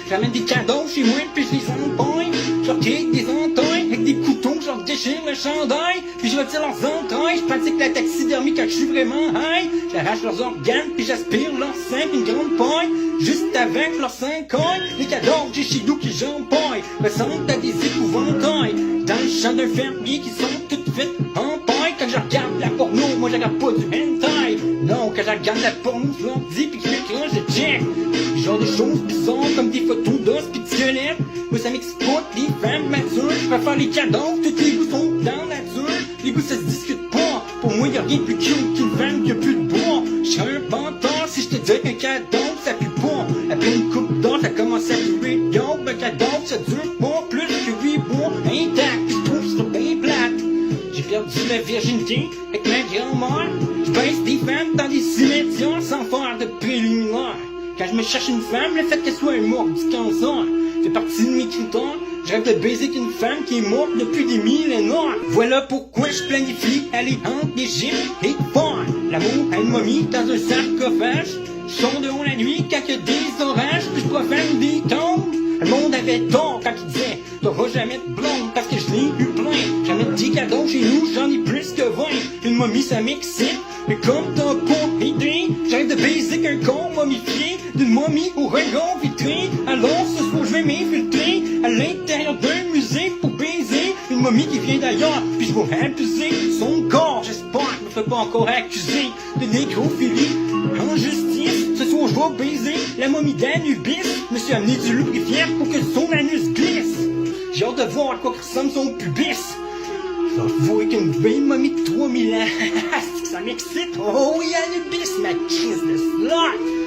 J'amène des cadeaux chez moi, puis je les empoigne. Je leur kick des entailles, avec des couteaux, je leur déchire le chandail. Puis je retire leurs entrailles, je pratique la taxidermie quand je suis vraiment high. J'arrache leurs organes, puis j'aspire leur sein, puis une grande paille. Juste avec leurs 5 coins, les cadeaux que j'ai chez nous qui j'empoigne ressemblent à des épouvantails. Dans le champ d'un fermier qui sont toutes faites en paille. Quand je regarde la porno, moi je regarde pas du hentai. Non, quand je regarde la porno, je leur dis pis que l'écran je check. Genre de choses bizarres comme des photos d'os pis de squelettes. Moi ça m'exploite les femmes matures. Je préfère les cadeaux, tous les goûts sont dans la nature. Les goûts ça se discute pas. Pour moi y'a rien de plus cute qu'une femme qui a plus de bois. J'suis un bâtard si je te dis qu'un cadeau ça pue pas. Après une coupe d'or ça commence à puer. Yo, un cadeau ça dure pas plus que 8 mois intact. Pis je trouve ça bien plate. J'ai perdu la virginité avec ma grand-mère. Je baisse des femmes dans des cimetières sans faire de préliminaire. Quand je me cherche une femme, le fait qu'elle soit morte du cancer fait partie de mes critères. Je rêve de baiser avec une femme qui est morte depuis des millénaires. Voilà pourquoi je planifie aller entre l'Égypte et fort. L'amour à une momie dans un sarcophage. Je sors de haut la nuit quand il y a des orages. Puis je profane des tombes. Le monde avait tort quand il disait t'auras jamais de blonde parce que je l'ai eu plein. J'en ai 10 cadeaux chez nous, j'en ai plus que 20. Une momie ça m'excite, mais comme t'as pas idée, j'arrête de baiser qu'un con momifié d'une momie au regard vitré. Alors ce soir je vais m'infiltrer à l'intérieur d'un musée pour baiser une momie qui vient d'ailleurs. Puis je vais abuser son corps, j'espère que je me fais pas encore accuser de nécrophilie en justice. Ce soir je vais baiser la momie d'Anubis. Je me suis amené du lubrifiant pour que son anus glisse. J'ai hâte de voir à quoi ressemble son pubis. Je vais avouer qu'une vieille momie de 3000 ans, ça m'excite. Oh oui, Anubis, ma crise de slot.